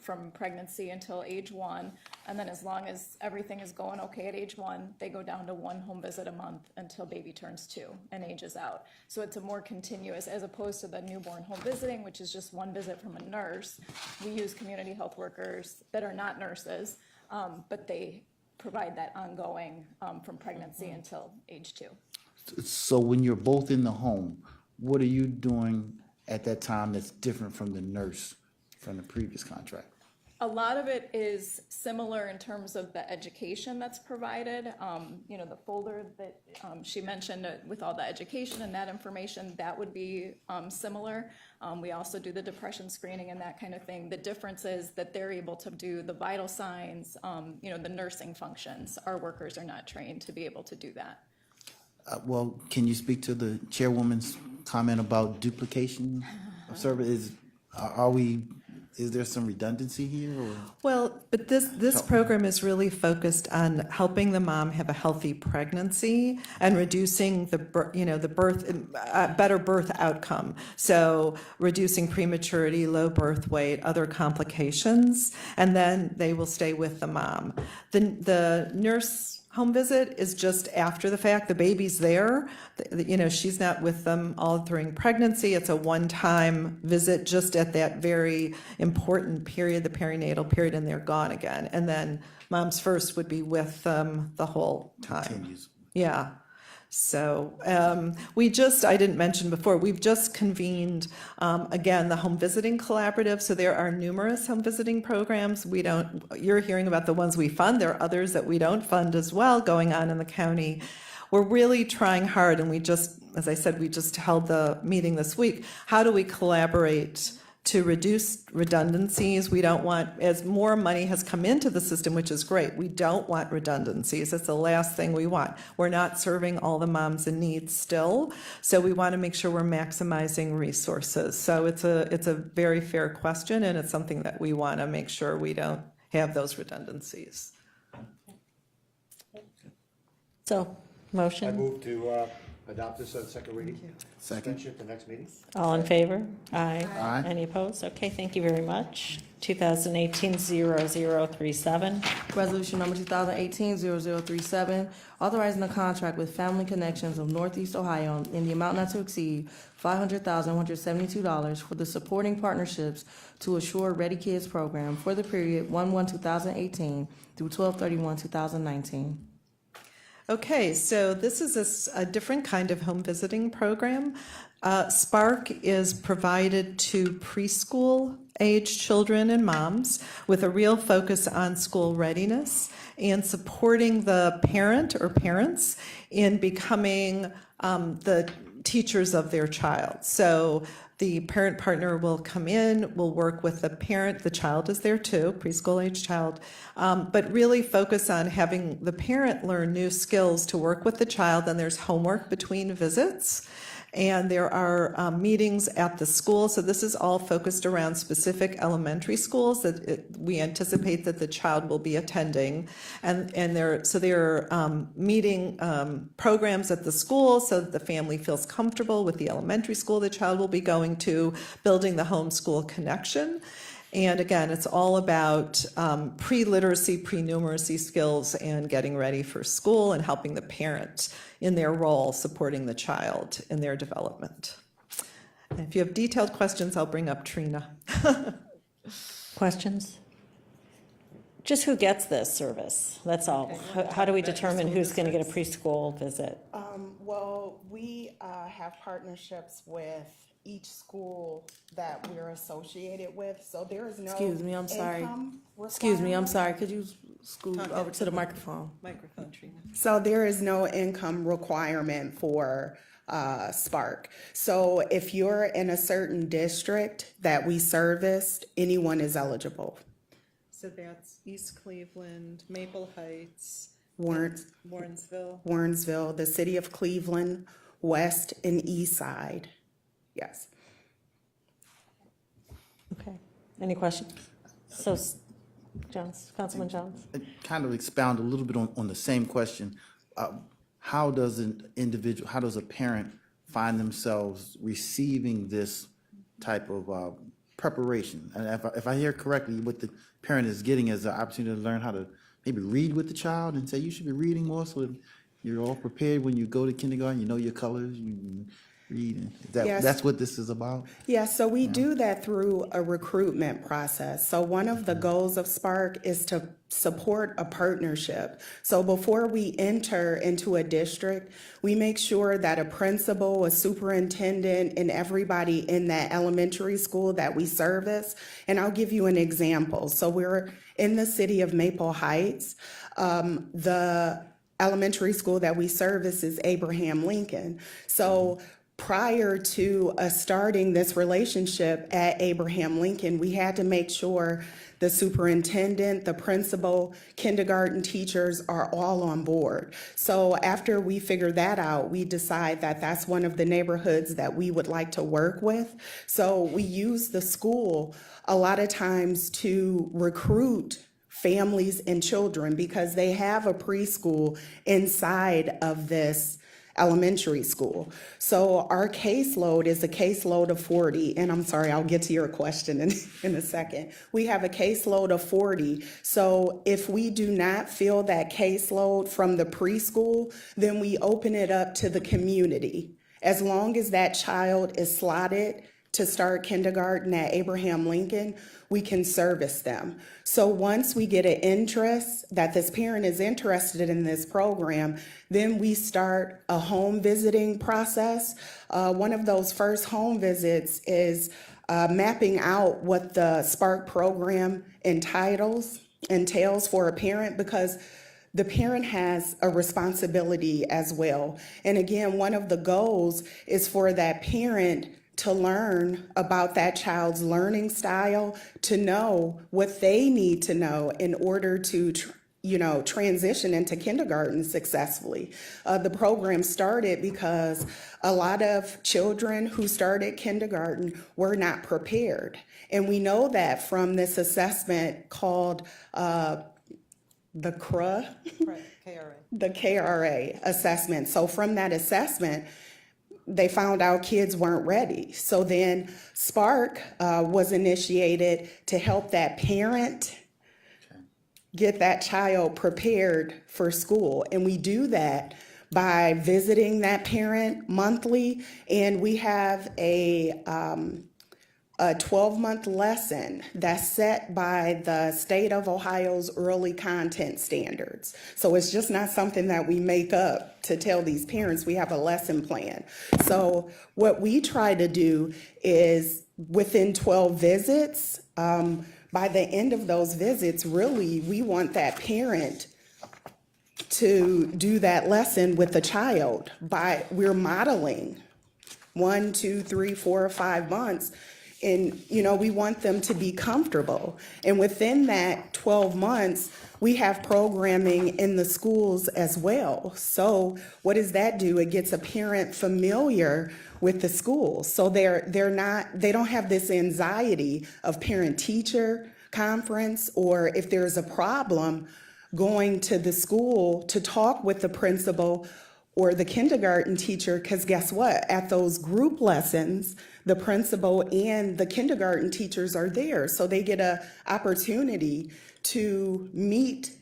from pregnancy until age 1, and then as long as everything is going okay at age 1, they go down to 1 home visit a month until baby turns 2 and ages out. So it's a more continuous, as opposed to the newborn home visiting, which is just 1 visit from a nurse. We use community health workers that are not nurses, but they provide that ongoing from pregnancy until age 2. So when you're both in the home, what are you doing at that time that's different from the nurse from the previous contract? A lot of it is similar in terms of the education that's provided. The folder that she mentioned with all the education and that information, that would be similar. We also do the depression screening and that kind of thing. The difference is that they're able to do the vital signs, the nursing functions. Our workers are not trained to be able to do that. Well, can you speak to the chairwoman's comment about duplication of service? Is there some redundancy here, or? Well, but this program is really focused on helping the mom have a healthy pregnancy and reducing the better birth outcome. So reducing prematurity, low birth weight, other complications, and then they will stay with the mom. The nurse home visit is just after the fact. The baby's there. She's not with them all during pregnancy. It's a one-time visit just at that very important period, the perinatal period, and they're gone again. And then Moms First would be with them the whole time. Continues. Yeah. So I didn't mention before, we've just convened, again, the Home Visiting Collaborative. So there are numerous home visiting programs. You're hearing about the ones we fund. There are others that we don't fund as well going on in the county. We're really trying hard, and as I said, we just held the meeting this week. How do we collaborate to reduce redundancies? We don't want, as more money has come into the system, which is great, we don't want redundancies. That's the last thing we want. We're not serving all the moms in need still, so we want to make sure we're maximizing resources. So it's a very fair question, and it's something that we want to make sure we don't have those redundancies. So, motion? I move to adopt this on second reading. Second. Suspension at the next meeting. All in favor? Aye. Aye. Any opposed? Okay, thank you very much. 2018-0037. Resolution number 2018-0037, authorizing a contract with Family Connections of Northeast Ohio in the amount not to exceed $500,172 for the supporting partnerships to assure Ready Kids program for the period 1/1/2018 through 12/31/2019. Okay, so this is a different kind of home visiting program. SPARC is provided to preschool age children and moms with a real focus on school readiness and supporting the parent or parents in becoming the teachers of their child. So the parent partner will come in, will work with the parent, the child is there too, preschool age child, but really focus on having the parent learn new skills to work with the child. Then there's homework between visits. And there are meetings at the school. So this is all focused around specific elementary schools that we anticipate that the child will be attending. And there are meeting programs at the school so that the family feels comfortable with the elementary school the child will be going to, building the homeschool connection. And again, it's all about pre-literacy, pre-numeracy skills and getting ready for school and helping the parent in their role, supporting the child in their development. And if you have detailed questions, I'll bring up Trina. Questions? Just who gets this service? That's all. How do we determine who's going to get a preschool visit? Well, we have partnerships with each school that we're associated with, so there is no Excuse me, I'm sorry. income Excuse me, I'm requirement. sorry. Could you scoot over to the microphone? Microphone, Trina. So there is no income requirement for SPARC. So if you're in a certain district that we serviced, anyone is eligible. So that's East Cleveland, Maple Heights, Warrensville, Warrensville. the city of Cleveland, west and east side. Yes. Okay. Any questions? So, Councilman Jones? Kind of expound a little bit on the same question. How does a parent find themselves receiving this type of preparation? And if I hear correctly, what the parent is getting is the opportunity to learn how to maybe read with the child and say, you should be reading more so that you're all prepared when you go to kindergarten, you know your colors, you read. Yes. That's what this is about? Yeah, so we do that through a recruitment process. So one of the goals of SPARC is to support a partnership. So before we enter into a district, we make sure that a principal, a superintendent, and everybody in that elementary school that we service, and I'll give you an example. So we're in the city of Maple Heights. The elementary school that we service is Abraham Lincoln. So prior to us starting this relationship at Abraham Lincoln, we had to make sure the superintendent, the principal, kindergarten teachers are all on board. So after we figured that out, we decide that that's one of the neighborhoods that we would like to work with. So we use the school a lot of times to recruit families and children because they have a preschool inside of this elementary school. So our caseload is a caseload of 40, and I'm sorry, I'll get to your question in a second. We have a caseload of 40. So if we do not fill that caseload from the preschool, then we open it up to the community. As long as that child is slotted to start kindergarten at Abraham Lincoln, we can service them. So once we get an interest that this parent is interested in this program, then we start a home visiting process. One of those first home visits is mapping out what the SPARC program entails for a parent, because the parent has a responsibility as well. And again, one of the goals is for that parent to learn about that child's learning style, to know what they need to know in order to transition into kindergarten successfully. The program started because a lot of children who started kindergarten were not prepared. And we know that from this assessment called the KRA, the KRA assessment. So from that assessment, they found out kids weren't ready. So then SPARC was initiated to help that parent get that child prepared for school. And we do that by visiting that parent monthly. And we have a 12-month lesson that's set by the state of Ohio's early content standards. So it's just not something that we make up to tell these parents. We have a lesson plan. So what we try to do is within 12 visits, by the end of those visits, really, we want that parent to do that lesson with the child. We're modeling 1, 2, 3, 4, or 5 months. And, we want them to be comfortable. And within that 12 months, we have programming in the schools as well. So what does that do? It gets a parent familiar with the school. So they don't have this anxiety of parent-teacher conference, or if there's a problem, going to the school to talk with the principal or the kindergarten teacher, because guess what? At those group lessons, the principal and the kindergarten teachers are there. So they get an opportunity to meet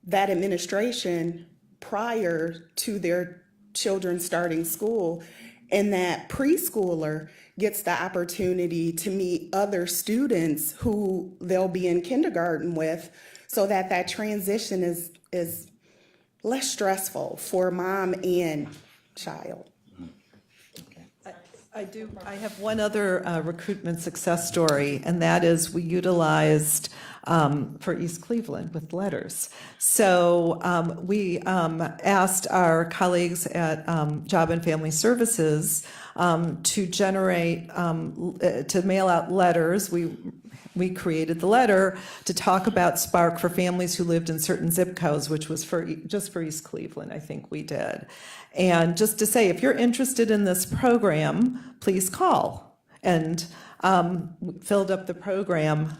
that administration prior to their children starting school. And that preschooler gets the opportunity to meet other students who they'll be in kindergarten with, so that transition is less stressful for mom and child. I have one other recruitment success story, and that is we utilized for East Cleveland with letters. So we asked our colleagues at Job and Family Services to generate, to mail out letters. We created the letter to talk about SPARC for families who lived in certain zip codes, which was just for East Cleveland, I think we did. And just to say, if you're interested in this program, please call. And filled up the program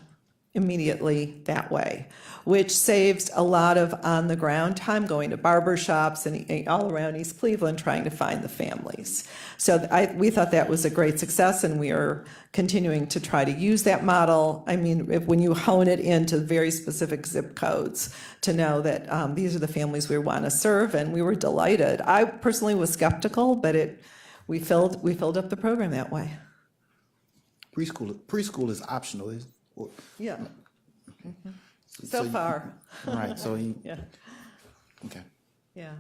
immediately that way, which saves a lot of on-the-ground time going to barber shops and all around East Cleveland trying to find the families. So we thought that was a great success, and we are continuing to try to use that model. I mean, when you hone it into very specific zip codes to know that these are the families we want to serve, and we were delighted. I personally was skeptical, but we filled up the program that way. Preschool is optional, is? Yeah. So far. Right, so Yeah. okay. Yeah.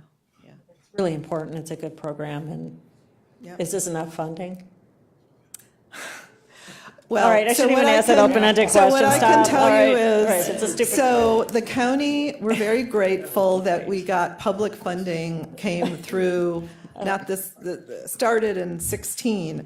It's really important. It's a good program. And Yep. is this enough funding? Well, All right, I shouldn't even ask that open-ended So what question. I can Stop. tell All right, you is, right, it's a stupid so the county, we're very grateful that we got public funding, came through not this, started in 16.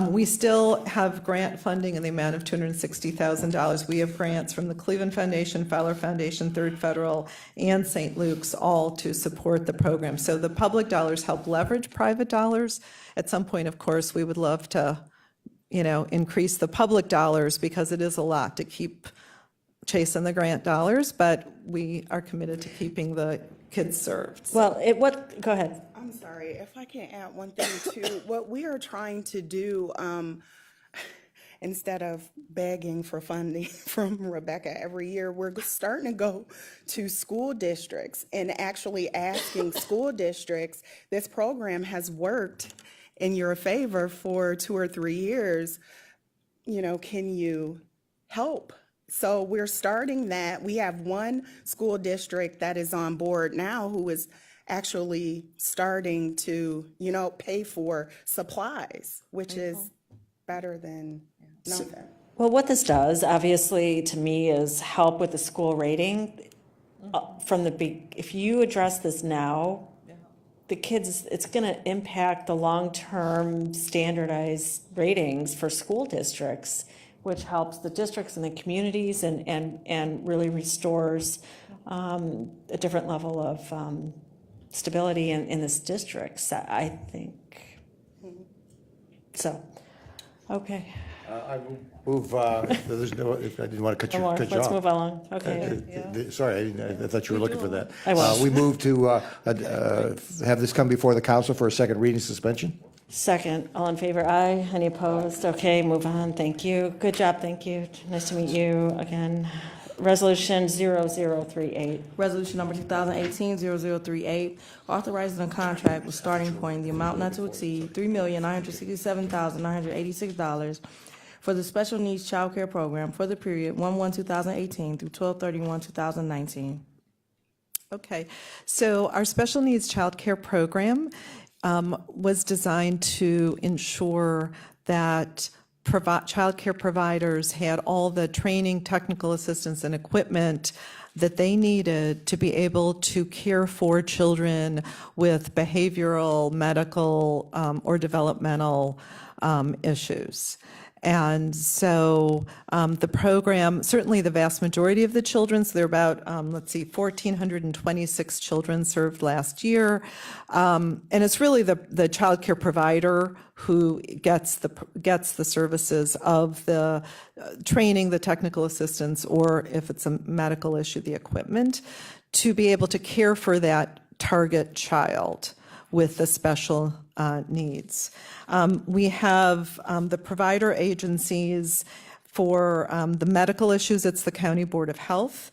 We still have grant funding in the amount of $260,000. We have grants from the Cleveland Foundation, Fowler Foundation, Third Federal, and St. Luke's, all to support the program. So the public dollars help leverage private dollars. At some point, of course, we would love to, increase the public dollars because it is a lot to keep chasing the grant dollars, but we are committed to keeping the kids served. Well, go ahead. I'm sorry, if I can add one thing too, what we are trying to do, instead of begging for funding from Rebecca every year, we're starting to go to school districts and actually asking school districts, this program has worked in your favor for 2 or 3 years, can you help? So we're starting that. We have one school district that is on board now who is actually starting to, pay for supplies, which is better than nothing. Well, what this does, obviously, to me, is help with the school rating. If you address this now, the kids, it's going to impact the long-term standardized ratings for school districts, which helps the districts and the communities and really restores a different level of stability in this district, I think. So, okay. I move, there's no, I didn't want to cut you off. Let's move along. Okay. Sorry, I thought you were looking for that. I was. We move to have this come before the council for a second reading suspension. Second, all in favor, aye. Any opposed? Okay, move on. Thank you. Good job, thank you. Nice to meet you again. Resolution 0038. Resolution number 2018-0038, authorizing a contract with Starting Point, the amount not to exceed $3,967,986 for the Special Needs Child Care Program for the period 1/1/2018 through 12/31/2019. Okay, so our special needs child care program was designed to ensure that child care providers had all the training, technical assistance, and equipment that they needed to be able to care for children with behavioral, medical, or developmental issues. And so the program, certainly the vast majority of the children, so there are about, 1,426 children served last year. And it's really the child care provider who gets the services of the training, the technical assistance, or if it's a medical issue, the equipment, to be able to care for that target child with the special needs. We have the provider agencies for the medical issues, it's the County Board of Health.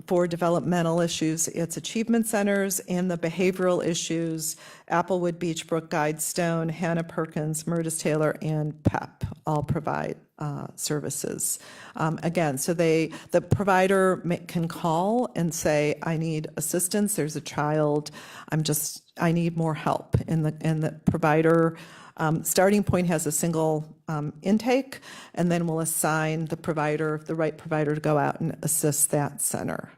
For developmental issues, it's achievement centers, and the behavioral issues, Applewood, Beechbrook, Guidestone, Hannah Perkins, Murtis Taylor, and PEP all provide services. Again, so the provider can call and say, I need assistance, there's a child, I need more help. And the provider, Starting Point has a single intake, and then we'll assign the right provider to go out and assist that center.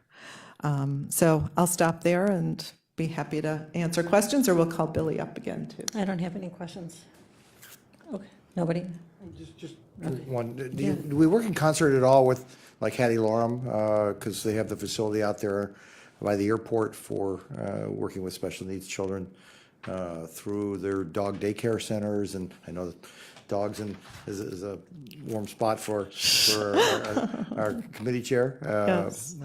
So I'll stop there and be happy to answer questions, or we'll call Billy up again too. I don't have any questions. Okay, nobody? Just one, do we work in concert at all with like Hattie Lorem, because they have the facility out there by the airport for working with special needs children through their dog daycare centers, and I know that dogs is a warm spot for our committee chair. Yes.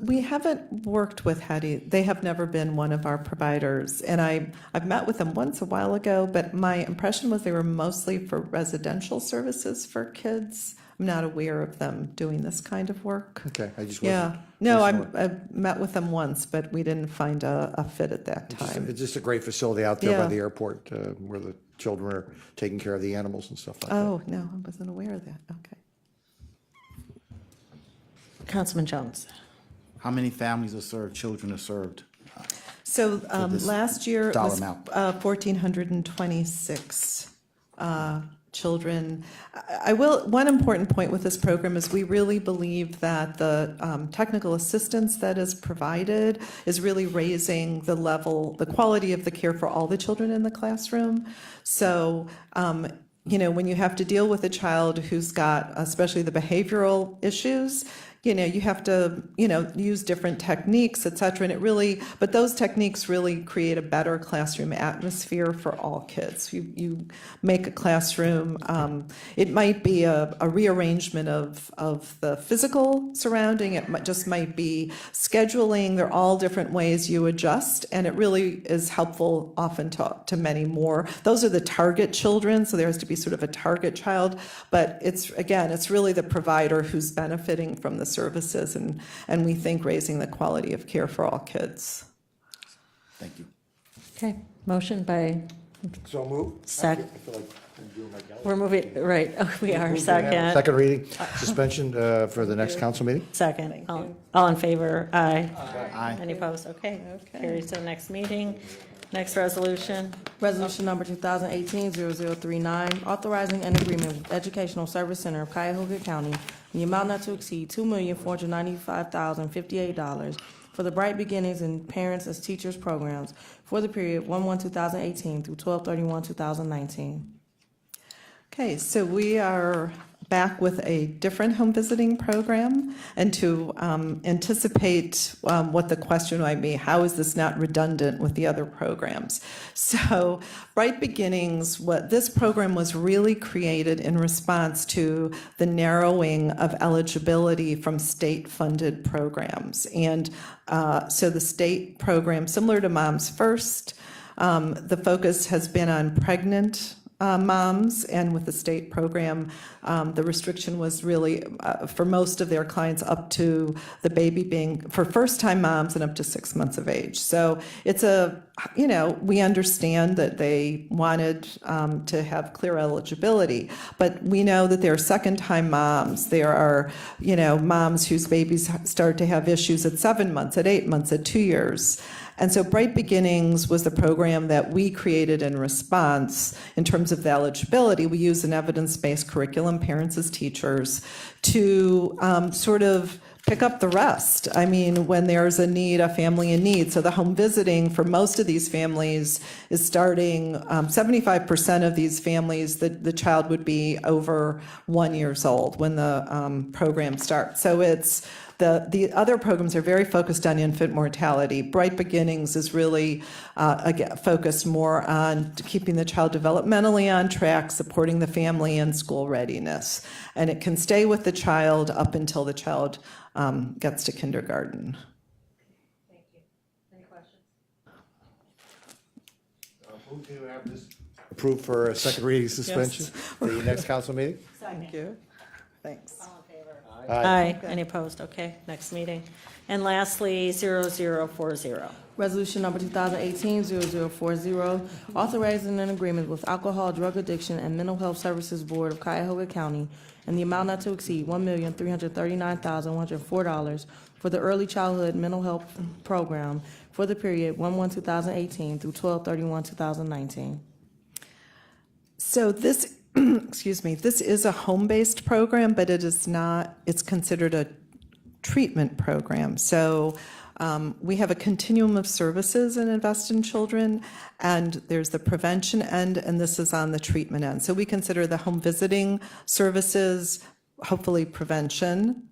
We haven't worked with Hattie. They have never been one of our providers, and I've met with them once a while ago, but my impression was they were mostly for residential services for kids. I'm not aware of them doing this kind of work. Okay, I just Yeah, no, I've met with them once, but we didn't find a fit at that time. It's just a great facility out there by Yeah. the airport where the children are taking care of the animals and stuff like that. Oh, no, I wasn't aware of that. Okay. Councilman Jones. How many families are served, children are served? So this last year it dollar was amount. 1,426 children. One important point with this program is we really believe that the technical assistance that is provided is really raising the level, the quality of the care for all the children in the classroom. So, when you have to deal with a child who's got, especially the behavioral issues, you have to, use different techniques, et cetera, and but those techniques really create a better classroom atmosphere for all kids. You make a classroom, it might be a rearrangement of the physical surrounding, it just might be scheduling, there are all different ways you adjust, and it really is helpful often to many more. Those are the target children, so there has to be sort of a target child, but it's really the provider who's benefiting from the services, and we think raising the quality of care for all kids. Thank you. Okay, motion by, So moved. Sec- I feel like I'm doing my gallery. we're moving, right, we are, Move to have second. Second reading, suspension for the next council meeting? Second. All in favor? Aye. Aye. Any opposed? Okay. Carries to the next meeting. Next resolution. Resolution number 2018-0039, authorizing an agreement with Educational Service Center of Cuyahoga County in the amount not to exceed $2,495,058 for the Bright Beginnings and Parents as Teachers programs for the period 1/1/2018 through 12/31/2019. Okay, so we are back with a different home visiting program, and to anticipate what the question might be, how is this not redundant with the other programs? So Bright Beginnings, this program was really created in response to the narrowing of eligibility from state-funded programs. And so the state program, similar to Moms First, the focus has been on pregnant moms, and with the state program, the restriction was really for most of their clients up to the baby being, for first-time moms and up to 6 months of age. So it's we understand that they wanted to have clear eligibility, but we know that there are second-time moms. There are, moms whose babies start to have issues at 7 months, at 8 months, at 2 years. And so Bright Beginnings was the program that we created in response in terms of the eligibility. We use an evidence-based curriculum, parents as teachers, to sort of pick up the rest. I mean, when there's a need, a family in need. So the home visiting for most of these families is starting, 75% of these families, the child would be over 1 year old when the program starts. So it's, the other programs are very focused on infant mortality. Bright Beginnings is really again, focused more on keeping the child developmentally on track, supporting the family and school readiness. And it can stay with the child up until the child gets to kindergarten. Thank you. Any questions? Move to have this approved for a second reading suspension for the next council meeting? Thank you. Thanks. All in favor? Aye. Any opposed? Okay, next meeting. And lastly, 0040. Resolution number 2018-0040, authorizing an agreement with Alcohol, Drug Addiction, and Mental Health Services Board of Cuyahoga County in the amount not to exceed $1,339,104 for the Early Childhood Mental Health Program for the period 1/1/2018 through 12/31/2019. So this, excuse me, this is a home-based program, but it is not, it's considered a treatment program. So we have a continuum of services in Invest in Children, and there's the prevention end, and this is on the treatment end. So we consider the home visiting services, hopefully prevention,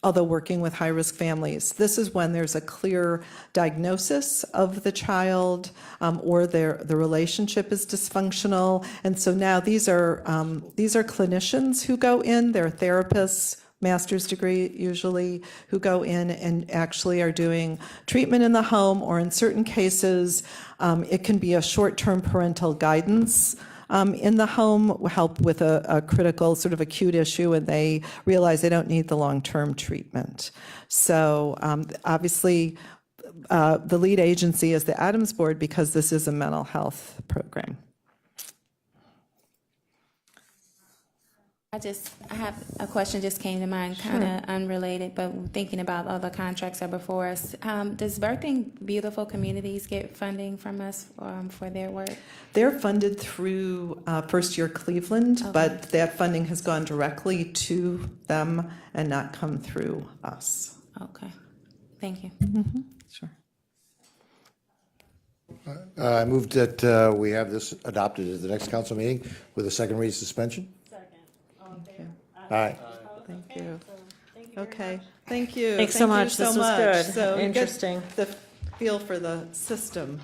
although working with high-risk families. This is when there's a clear diagnosis of the child or the relationship is dysfunctional. And so now these are clinicians who go in, they're therapists, master's degree usually, who go in and actually are doing treatment in the home, or in certain cases, it can be a short-term parental guidance in the home, help with a critical sort of acute issue, and they realize they don't need the long-term treatment. So obviously, the lead agency is the Adams Board because this is a mental health program. I have a question just came to mind, kind of unrelated, but thinking about other contracts that are before us. Does Birthing Beautiful Communities get funding from us for their work? They're funded through First Year Cleveland, but that funding has gone directly to them and not come through us. Okay, thank you. Sure. I move that we have this adopted at the next council meeting with a second reading suspension. Aye. Thank you. Okay, thank you. Thanks so Thank you much. This was much. good. So you get Interesting. the feel for the system.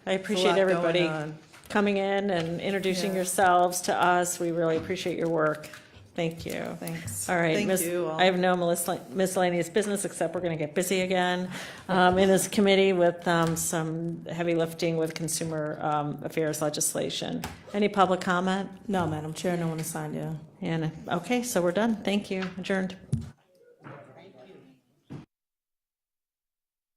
I appreciate lot going everybody on. coming in and introducing Yeah. yourselves to us. We really appreciate your work. Thank you. Thanks. All right. Thank you all. I have no miscellaneous business, except we're going to get busy again in this committee with some heavy lifting with consumer affairs legislation. Any public comment? No, Madam Chair, no one has signed in. And, okay, so we're done. Thank you. Adjourned.